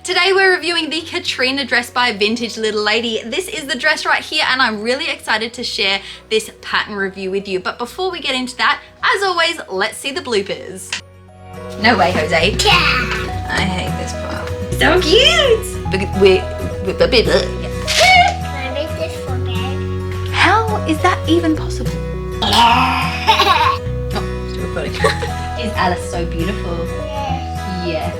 Today we're reviewing the Katrina dress by Vintage Little Lady. This is the dress right here and I'm really excited to share this pattern review with you. But before we get into that, as always, let's see the bloopers. No way, Jose. Yeah. I hate this part. So cute. Can I make this for bed? How is that even possible? Yeah. Oh, still recording. Is Alice so beautiful? Yes.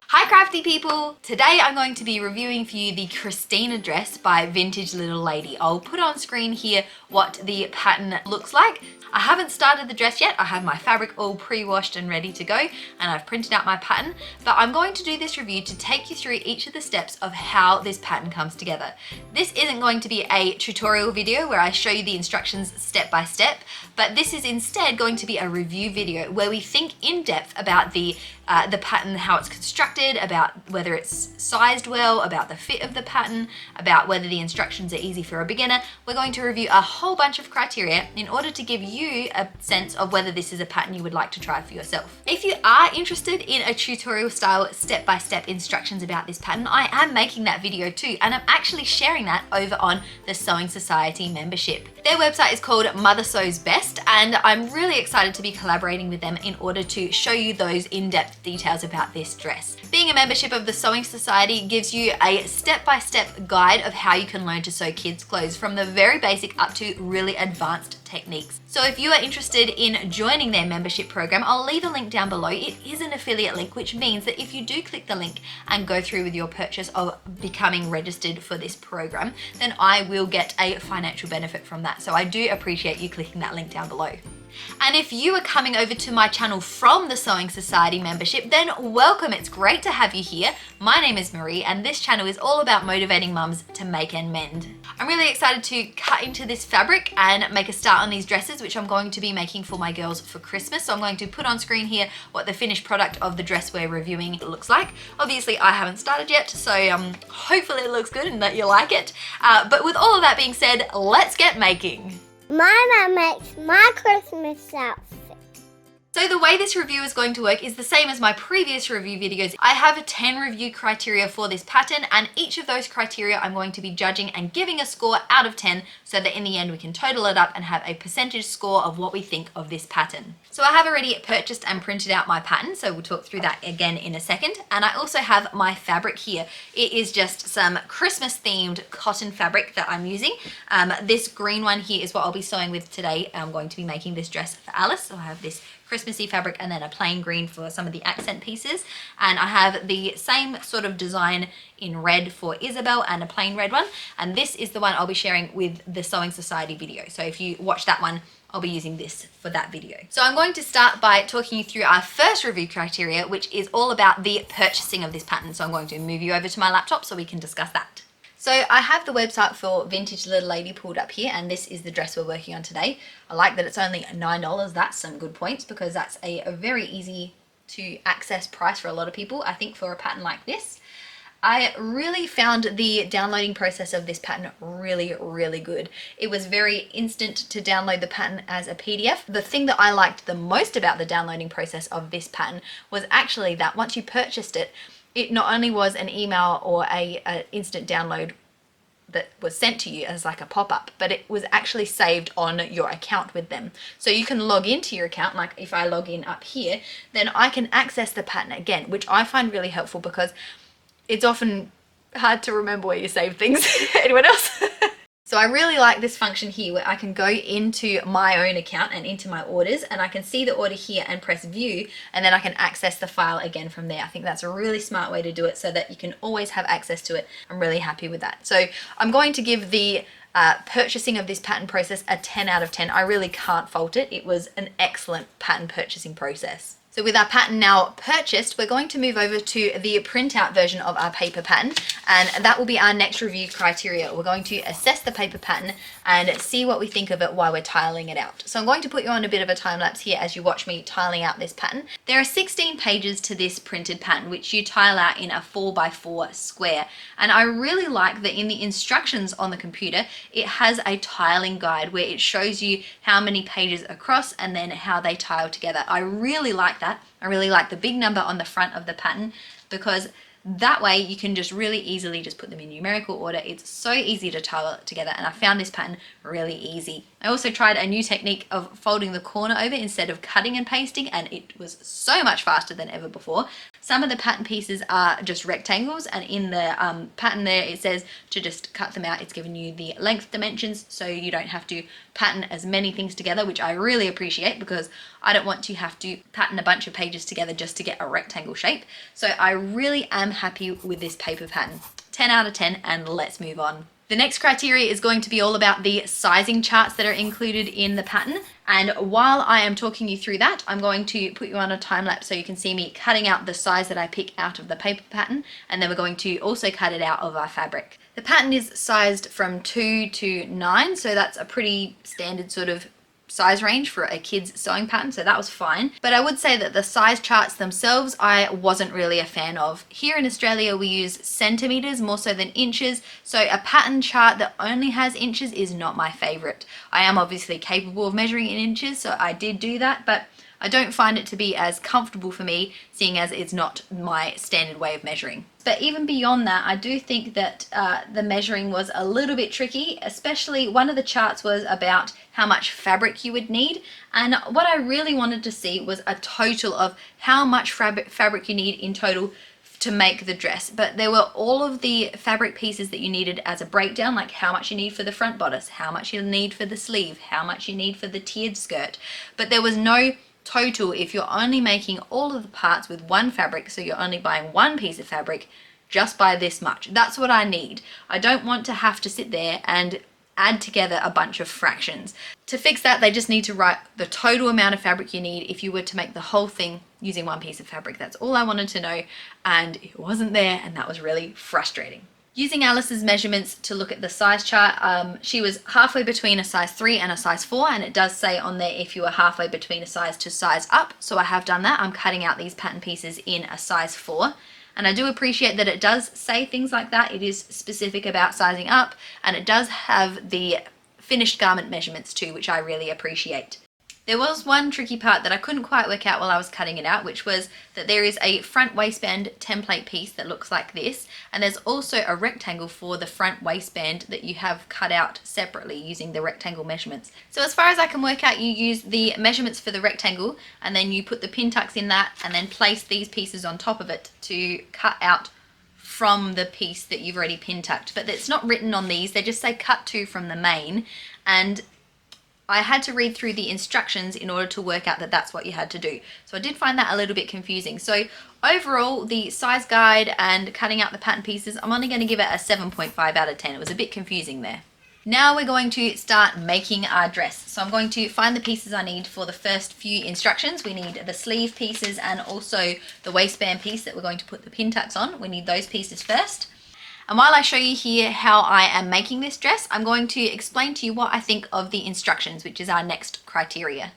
Hi crafty people! Today I'm going to be reviewing for you the Katrina dress by Vintage Little Lady. I'll put on screen here what the pattern looks like. I haven't started the dress yet. I have my fabric all pre-washed and ready to go and I've printed out my pattern, but I'm going to do this review to take you through each of the steps of how this pattern comes together. This isn't going to be a tutorial video where I show you the instructions step by step, but this is instead going to be a review video where we think in depth about the pattern, how it's constructed, about whether it's sized well, about the fit of the pattern, about whether the instructions are easy for a beginner. We're going to review a whole bunch of criteria in order to give you a sense of whether this is a pattern you would like to try for yourself. If you are interested in a tutorial style step-by-step instructions about this pattern, I am making that video too, and I'm actually sharing that over on the Sewing Society membership. Their website is called Mother Sews Best, and I'm really excited to be collaborating with them in order to show you those in-depth details about this dress. Being a membership of the Sewing Society gives you a step-by-step guide of how you can learn to sew kids' clothes from the very basic up to really advanced techniques. So if you are interested in joining their membership program, I'll leave a link down below. It is an affiliate link, which means that if you do click the link and go through with your purchase of becoming registered for this program, then I will get a financial benefit from that. So I do appreciate you clicking that link down below. And if you are coming over to my channel from the Sewing Society membership, then welcome. It's great to have you here. My name is Marie and this channel is all about motivating mums to make and mend. I'm really excited to cut into this fabric and make a start on these dresses, which I'm going to be making for my girls for Christmas. So I'm going to put on screen here what the finished product of the dress we're reviewing looks like. Obviously I haven't started yet, so hopefully it looks good and that you like it. But with all of that being said, let's get making. My mom makes my Christmas outfit. So the way this review is going to work is the same as my previous review videos. I have 10 review criteria for this pattern, and each of those criteria I'm going to be judging and giving a score out of 10 so that in the end we can total it up and have a percentage score of what we think of this pattern. So I have already purchased and printed out my pattern, so we'll talk through that again in a second. And I also have my fabric here. It is just some Christmas themed cotton fabric that I'm using. This green one here is what I'll be sewing with today. I'm going to be making this dress for Alice, so I have this Christmassy fabric and then a plain green for some of the accent pieces, and I have the same sort of design in red for Isabel and a plain red one, and this is the one I'll be sharing with the Sewing Society video. So if you watch that one, I'll be using this for that video. So I'm going to start by talking you through our first review criteria, which is all about the purchasing of this pattern. So I'm going to move you over to my laptop so we can discuss that. So I have the website for Vintage Little Lady pulled up here, and this is the dress we're working on today. I like that it's only $9. That's some good points because that's a very easy to access price for a lot of people, I think, for a pattern like this. I really found the downloading process of this pattern really good. It was very instant to download the pattern as a PDF. The thing that I liked the most about the downloading process of this pattern was actually that once you purchased it, it not only was an email or a instant download that was sent to you as like a pop-up, but it was actually saved on your account with them. So you can log into your account, like if I log in up here, then I can access the pattern again, which I find really helpful because it's often hard to remember where you save things. Anyone else? So I really like this function here where I can go into my own account and into my orders, and I can see the order here and press view, and then I can access the file again from there. I think that's a really smart way to do it so that you can always have access to it. I'm really happy with that. So I'm going to give the purchasing of this pattern process a 10 out of 10. I really can't fault it. It was an excellent pattern purchasing process. So with our pattern now purchased, we're going to move over to the printout version of our paper pattern, and that will be our next review criteria. We're going to assess the paper pattern and see what we think of it while we're tiling it out. So I'm going to put you on a bit of a time lapse here as you watch me tiling out this pattern. There are 16 pages to this printed pattern, which you tile out in a 4x4 square. And I really like that in the instructions on the computer, it has a tiling guide where it shows you how many pages across and then how they tile together. I really like that that. I really like the big number on the front of the pattern because that way you can just really easily just put them in numerical order. It's so easy to tie it together, and I found this pattern really easy. I also tried a new technique of folding the corner over instead of cutting and pasting, and it was so much faster than ever before. Some of the pattern pieces are just rectangles, and in the pattern there it says to just cut them out. It's given you the length dimensions so you don't have to pattern as many things together, which I really appreciate because I don't want to have to pattern a bunch of pages together just to get a rectangle shape. So I really am happy with this paper pattern. 10 out of 10, and let's move on. The next criteria is going to be all about the sizing charts that are included in the pattern. And while I am talking you through that, I'm going to put you on a time lapse so you can see me cutting out the size that I pick out of the paper pattern, and then we're going to also cut it out of our fabric. The pattern is sized from 2 to 9, so that's a pretty standard sort of size range for a kid's sewing pattern, so that was fine. But I would say that the size charts themselves I wasn't really a fan of. Here in Australia we use centimeters more so than inches, so a pattern chart that only has inches is not my favorite. I am obviously capable of measuring in inches, so I did do that, but I don't find it to be as comfortable for me, seeing as it's not my standard way of measuring. But even beyond that, I do think that the measuring was a little bit tricky, especially one of the charts was about how much fabric you would need. And what I really wanted to see was a total of how much fabric you need in total to make the dress. But there were all of the fabric pieces that you needed as a breakdown, like how much you need for the front bodice, how much you need for the sleeve, how much you need for the tiered skirt. But there was no total if you're only making all of the parts with one fabric, so you're only buying one piece of fabric, just buy this much. That's what I need. I don't want to have to sit there and add together a bunch of fractions. To fix that, they just need to write the total amount of fabric you need if you were to make the whole thing using one piece of fabric. That's all I wanted to know, and it wasn't there, and that was really frustrating. Using Alice's measurements to look at the size chart, she was halfway between a size 3 and a size 4, and it does say on there if you are halfway between a size to size up, so I have done that. I'm cutting out these pattern pieces in a size 4, and I do appreciate that it does say things like that. It is specific about sizing up, and it does have the finished garment measurements too, which I really appreciate. There was one tricky part that I couldn't quite work out while I was cutting it out, which was that there is a front waistband template piece that looks like this, and there's also a rectangle for the front waistband that you have cut out separately using the rectangle measurements. So as far as I can work out, you use the measurements for the rectangle, and then you put the pin tucks in that, and then place these pieces on top of it to cut out from the piece that you've already pin tucked. But it's not written on these, they just say cut to from the main, and I had to read through the instructions in order to work out that that's what you had to do. So I did find that a little bit confusing. So overall, the size guide and cutting out the pattern pieces, I'm only going to give it a 7.5 out of 10. It was a bit confusing there. Now we're going to start making our dress. So I'm going to find the pieces I need for the first few instructions. We need the sleeve pieces and also the waistband piece that we're going to put the pin tucks on. We need those pieces first. And while I show you here how I am making this dress, I'm going to explain to you what I think of the instructions, which is our next criteria.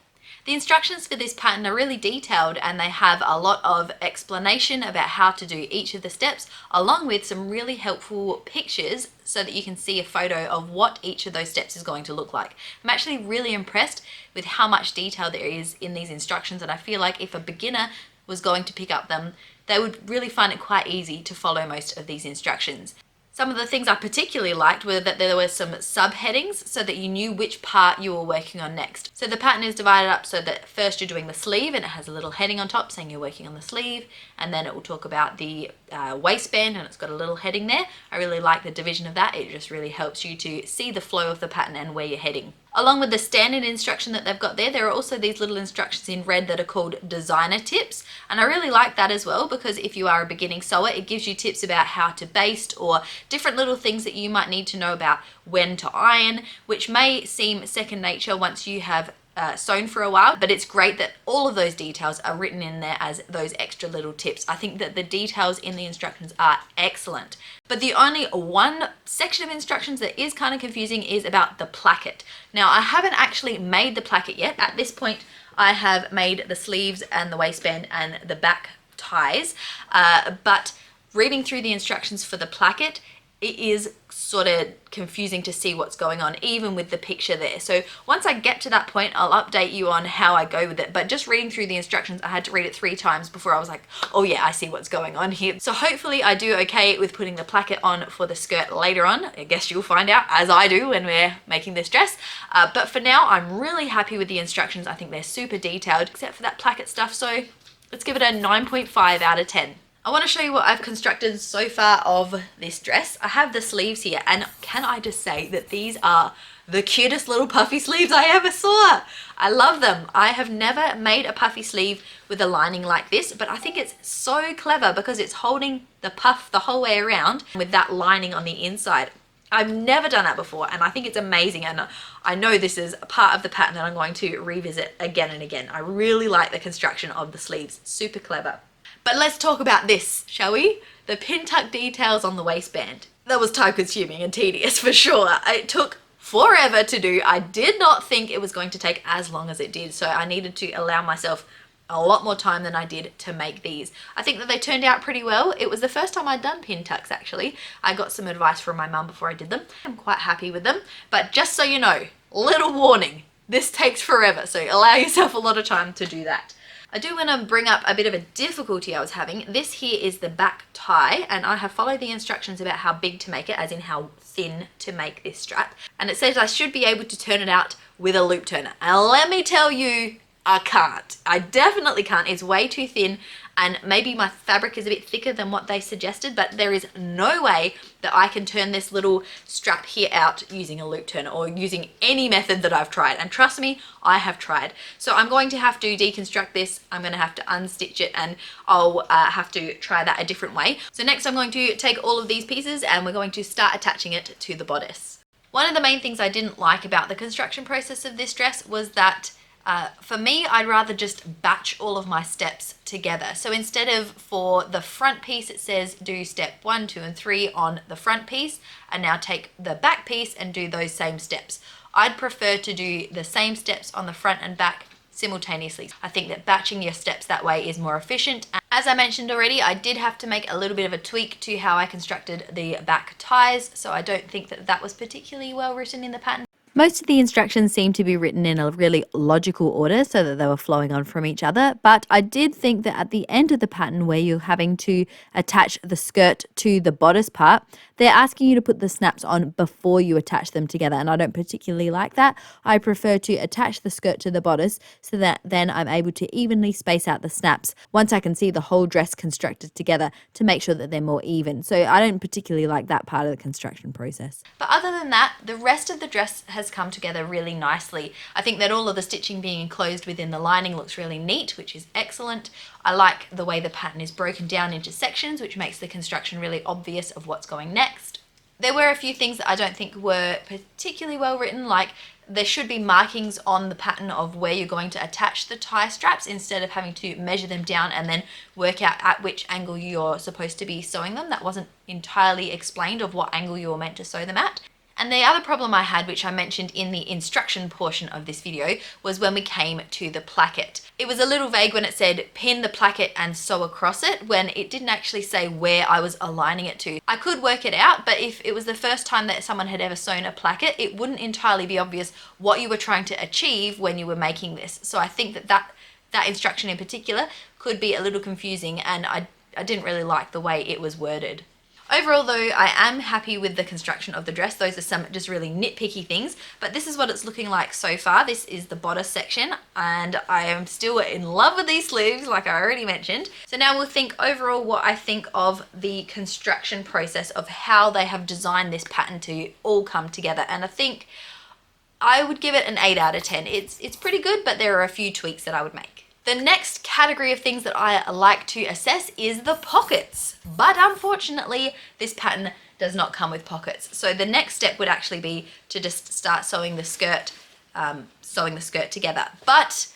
The instructions for this pattern are really detailed, and they have a lot of explanation about how to do each of the steps, along with some really helpful pictures so that you can see a photo of what each of those steps is going to look like. I'm actually really impressed with how much detail there is in these instructions, and I feel like if a beginner was going to pick up them, they would really find it quite easy to follow most of these instructions. Some of the things I particularly liked were that there were some subheadings so that you knew which part you were working on next. So the pattern is divided up so that first you're doing the sleeve, and it has a little heading on top saying you're working on the sleeve, and then it will talk about the waistband, and it's got a little heading there. I really like the division of that. It just really helps you to see the flow of the pattern and where you're heading. Along with the standard instruction that they've got there, there are also these little instructions in red that are called designer tips, and I really like that as well, because if you are a beginning sewer, it gives you tips about how to baste or different little things that you might need to know about when to iron, which may seem second nature once you have sewn for a while, but it's great that all of those details are written in there as those extra little tips. I think that the details in the instructions are excellent. But the only one section of instructions that is kind of confusing is about the placket. Now, I haven't actually made the placket yet. At this point, I have made the sleeves and the waistband and the back ties, but reading through the instructions for the placket, it is sort of confusing to see what's going on, even with the picture there. So once I get to that point, I'll update you on how I go with it. But just reading through the instructions, I had to read it 3 times before I was like, oh yeah, I see what's going on here. So hopefully I do okay with putting the placket on for the skirt later on. I guess you'll find out, as I do when we're making this dress. But for now, I'm really happy with the instructions. I think they're super detailed, except for that placket stuff. So let's give it a 9.5 out of 10. I want to show you what I've constructed so far of this dress. I have the sleeves here, and can I just say that these are the cutest little puffy sleeves I ever saw. I love them. I have never made a puffy sleeve with a lining like this, but I think it's so clever because it's holding the puff the whole way around with that lining on the inside. I've never done that before, and I think it's amazing, and I know this is a part of the pattern that I'm going to revisit again and again. I really like the construction of the sleeves. Super clever. But let's talk about this, shall we? The pin tuck details on the waistband. That was time consuming and tedious for sure. It took forever to do. I did not think it was going to take as long as it did, so I needed to allow myself a lot more time than I did to make these. I think that they turned out pretty well. It was the first time I'd done pin tucks actually. I got some advice from my mum before I did them. I'm quite happy with them, but just so you know, little warning, this takes forever, so allow yourself a lot of time to do that. I do want to bring up a bit of a difficulty I was having. This here is the back tie, and I have followed the instructions about how big to make it, as in how thin to make this strap. And it says I should be able to turn it out with a loop turner. And let me tell you, I can't. I definitely can't. It's way too thin, and maybe my fabric is a bit thicker than what they suggested, but there is no way that I can turn this little strap here out using a loop turner or using any method that I've tried. And trust me, I have tried. So I'm going to have to deconstruct this. I'm going to have to unstitch it, and I'll have to try that a different way. So next I'm going to take all of these pieces and we're going to start attaching it to the bodice. One of the main things I didn't like about the construction process of this dress was that for me, I'd rather just batch all of my steps together. So instead of for the front piece, it says do step 1, 2, and 3 on the front piece, and now take the back piece and do those same steps. I'd prefer to do the same steps on the front and back simultaneously. I think that batching your steps that way is more efficient. As I mentioned already, I did have to make a little bit of a tweak to how I constructed the back ties, so I don't think that that was particularly well written in the pattern. Most of the instructions seem to be written in a really logical order so that they were flowing on from each other, but I did think that at the end of the pattern where you're having to attach the skirt to the bodice part, they're asking you to put the snaps on before you attach them together, and I don't particularly like that. I prefer to attach the skirt to the bodice so that then I'm able to evenly space out the snaps once I can see the whole dress constructed together to make sure that they're more even. So I don't particularly like that part of the construction process. But other than that, the rest of the dress has come together really nicely. I think that all of the stitching being enclosed within the lining looks really neat, which is excellent. I like the way the pattern is broken down into sections, which makes the construction really obvious of what's going next. There were a few things that I don't think were particularly well written, like there should be markings on the pattern of where you're going to attach the tie straps instead of having to measure them down and then work out at which angle you're supposed to be sewing them. That wasn't entirely explained of what angle you were meant to sew them at. And the other problem I had, which I mentioned in the instruction portion of this video, was when we came to the placket. It was a little vague when it said pin the placket and sew across it, when it didn't actually say where I was aligning it to. I could work it out, but if it was the first time that someone had ever sewn a placket, it wouldn't entirely be obvious what you were trying to achieve when you were making this. So I think that instruction in particular could be a little confusing, and I didn't really like the way it was worded. Overall though, I am happy with the construction of the dress. Those are some just really nitpicky things, but this is what it's looking like so far. This is the bodice section, and I am still in love with these sleeves, like I already mentioned. So now we'll think overall what I think of the construction process of how they have designed this pattern to all come together, and I think I would give it an 8 out of 10. It's pretty good, but there are a few tweaks that I would make. The next category of things that I like to assess is the pockets, but unfortunately this pattern does not come with pockets. So the next step would actually be to just start sewing the skirt together. But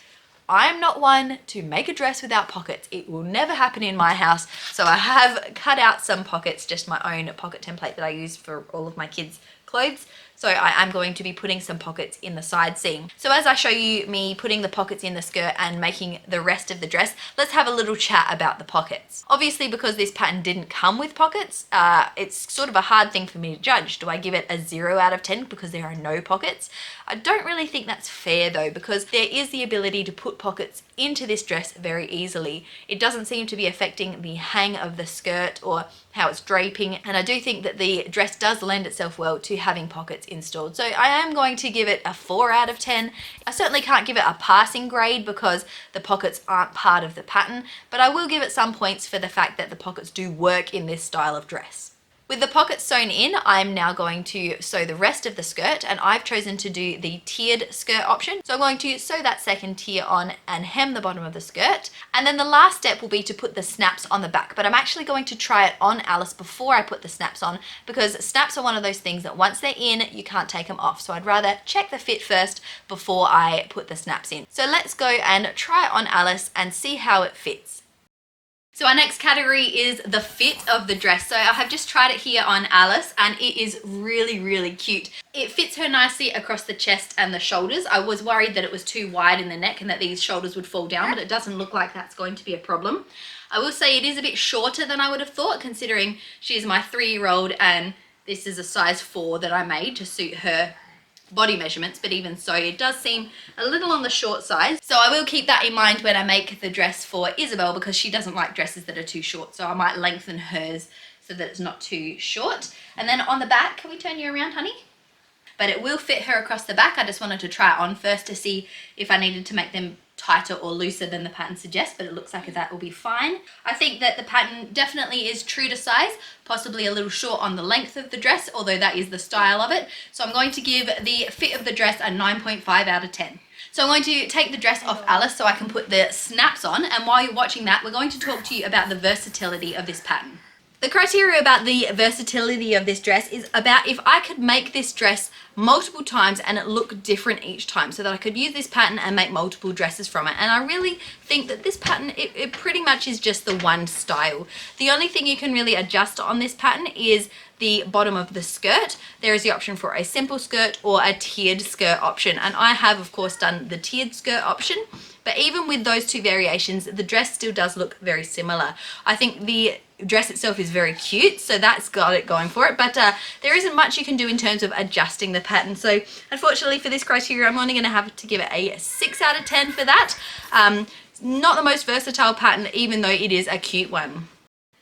I'm not one to make a dress without pockets. It will never happen in my house. So I have cut out some pockets, just my own pocket template that I use for all of my kids' clothes. So I am going to be putting some pockets in the side seam. So as I show you me putting the pockets in the skirt and making the rest of the dress, let's have a little chat about the pockets. Obviously, because this pattern didn't come with pockets, it's sort of a hard thing for me to judge. Do I give it a 0 out of 10 because there are no pockets? I don't really think that's fair though, because there is the ability to put pockets into this dress very easily. It doesn't seem to be affecting the hang of the skirt or how it's draping, and I do think that the dress does lend itself well to having pockets installed. So I am going to give it a 4 out of 10. I certainly can't give it a passing grade because the pockets aren't part of the pattern, but I will give it some points for the fact that the pockets do work in this style of dress. With the pockets sewn in, I'm now going to sew the rest of the skirt, and I've chosen to do the tiered skirt option. So I'm going to sew that second tier on and hem the bottom of the skirt. And then the last step will be to put the snaps on the back, but I'm actually going to try it on Alice before I put the snaps on, because snaps are one of those things that once they're in, you can't take them off. So I'd rather check the fit first before I put the snaps in. So let's go and try it on Alice and see how it fits. So our next category is the fit of the dress. So I have just tried it here on Alice and it is really, really cute. It fits her nicely across the chest and the shoulders. I was worried that it was too wide in the neck and that these shoulders would fall down, but it doesn't look like that's going to be a problem. I will say it is a bit shorter than I would have thought, considering she is my 3-year-old and this is a size 4 that I made to suit her body measurements, but even so it does seem a little on the short side. So I will keep that in mind when I make the dress for Isabel, because she doesn't like dresses that are too short, so I might lengthen hers so that it's not too short. And then on the back, can we turn you around, honey? But it will fit her across the back. I just wanted to try it on first to see if I needed to make them tighter or looser than the pattern suggests, but it looks like that will be fine. I think that the pattern definitely is true to size, possibly a little short on the length of the dress, although that is the style of it. So I'm going to give the fit of the dress a 9.5 out of 10. So I'm going to take the dress off Alice so I can put the snaps on, and while you're watching that, we're going to talk to you about the versatility of this pattern. The criteria about the versatility of this dress is about if I could make this dress multiple times and it looked different each time, so that I could use this pattern and make multiple dresses from it. And I really think that this pattern, it pretty much is just the one style. The only thing you can really adjust on this pattern is the bottom of the skirt. There is the option for a simple skirt or a tiered skirt option, and I have of course done the tiered skirt option. But even with those two variations, the dress still does look very similar. I think the dress itself is very cute, so that's got it going for it, but there isn't much you can do in terms of adjusting the pattern. So unfortunately for this criteria, I'm only going to have to give it a 6 out of 10 for that. Not the most versatile pattern, even though it is a cute one.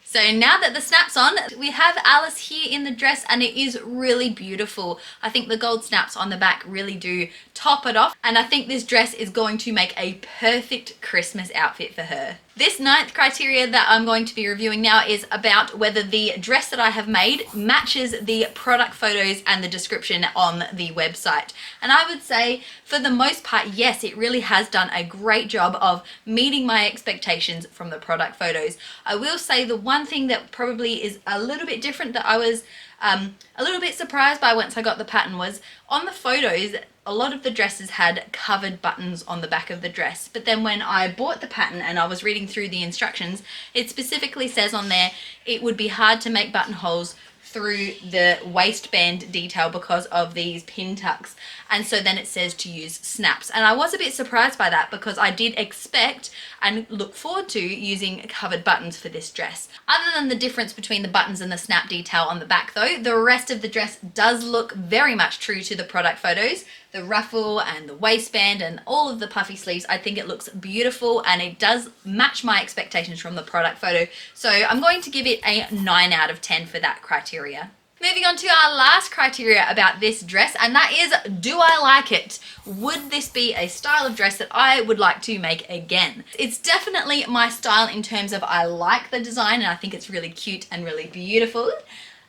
So now that the snap's on, we have Alice here in the dress and it is really beautiful. I think the gold snaps on the back really do top it off, and I think this dress is going to make a perfect Christmas outfit for her. This 9th criteria that I'm going to be reviewing now is about whether the dress that I have made matches the product photos and the description on the website. And I would say for the most part, yes, it really has done a great job of meeting my expectations from the product photos. I will say the one thing that probably is a little bit different that I was a little bit surprised by once I got the pattern was on the photos, a lot of the dresses had covered buttons on the back of the dress, but then when I bought the pattern and I was reading through the instructions, it specifically says on there it would be hard to make buttonholes through the waistband detail because of these pin tucks, and so then it says to use snaps. And I was a bit surprised by that because I did expect and look forward to using covered buttons for this dress. Other than the difference between the buttons and the snap detail on the back though, the rest of the dress does look very much true to the product photos. The ruffle and the waistband and all of the puffy sleeves, I think it looks beautiful and it does match my expectations from the product photo. So I'm going to give it a 9 out of 10 for that criteria. Moving on to our last criteria about this dress, and that is, do I like it? Would this be a style of dress that I would like to make again? It's definitely my style in terms of I like the design and I think it's really cute and really beautiful.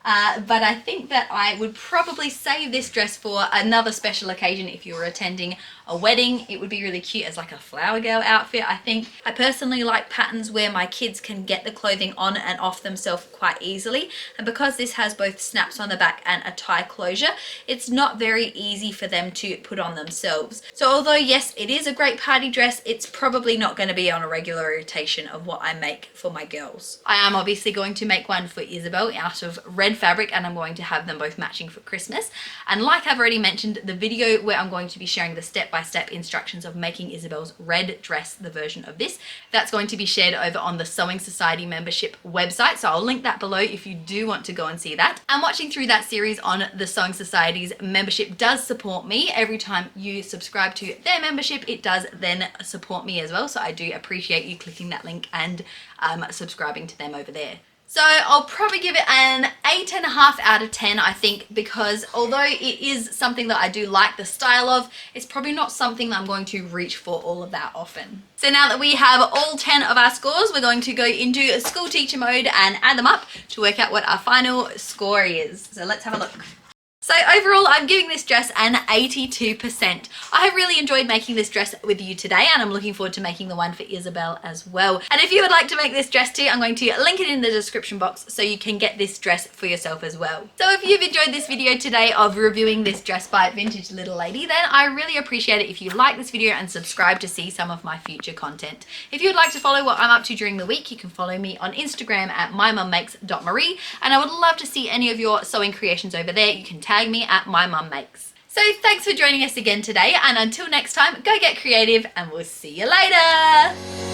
But I think that I would probably save this dress for another special occasion. If you were attending a wedding, it would be really cute as like a flower girl outfit. I personally like patterns where my kids can get the clothing on and off themselves quite easily, and because this has both snaps on the back and a tie closure, it's not very easy for them to put on themselves. So although yes, it is a great party dress, it's probably not going to be on a regular rotation of what I make for my girls. I am obviously going to make one for Isabel out of red red fabric, and I'm going to have them both matching for Christmas. And like I've already mentioned, the video where I'm going to be sharing the step-by-step instructions of making Isabel's red dress, the version of this, that's going to be shared over on the Sewing Society membership website. So I'll link that below if you do want to go and see that. And watching through that series on the Sewing Society's membership does support me. Every time you subscribe to their membership, it does then support me as well. So I do appreciate you clicking that link and subscribing to them over there. So I'll probably give it an 8.5 out of 10, I think, because although it is something that I do like the style of, it's probably not something that I'm going to reach for all of that often. So now that we have all 10 of our scores, we're going to go into school teacher mode and add them up to work out what our final score is. So let's have a look. So overall, I'm giving this dress an 82%. I have really enjoyed making this dress with you today, and I'm looking forward to making the one for Isabel as well. And if you would like to make this dress too, I'm going to link it in the description box so you can get this dress for yourself as well. So if you've enjoyed this video today of reviewing this dress by Vintage Little Lady, then I really appreciate it if you like this video and subscribe to see some of my future content. If you would like to follow what I'm up to during the week, you can follow me on Instagram at mymum.marie, and I would love to see any of your sewing creations over there. You can tag me at mymummakes. So thanks for joining us again today, and until next time, go get creative and we'll see you later.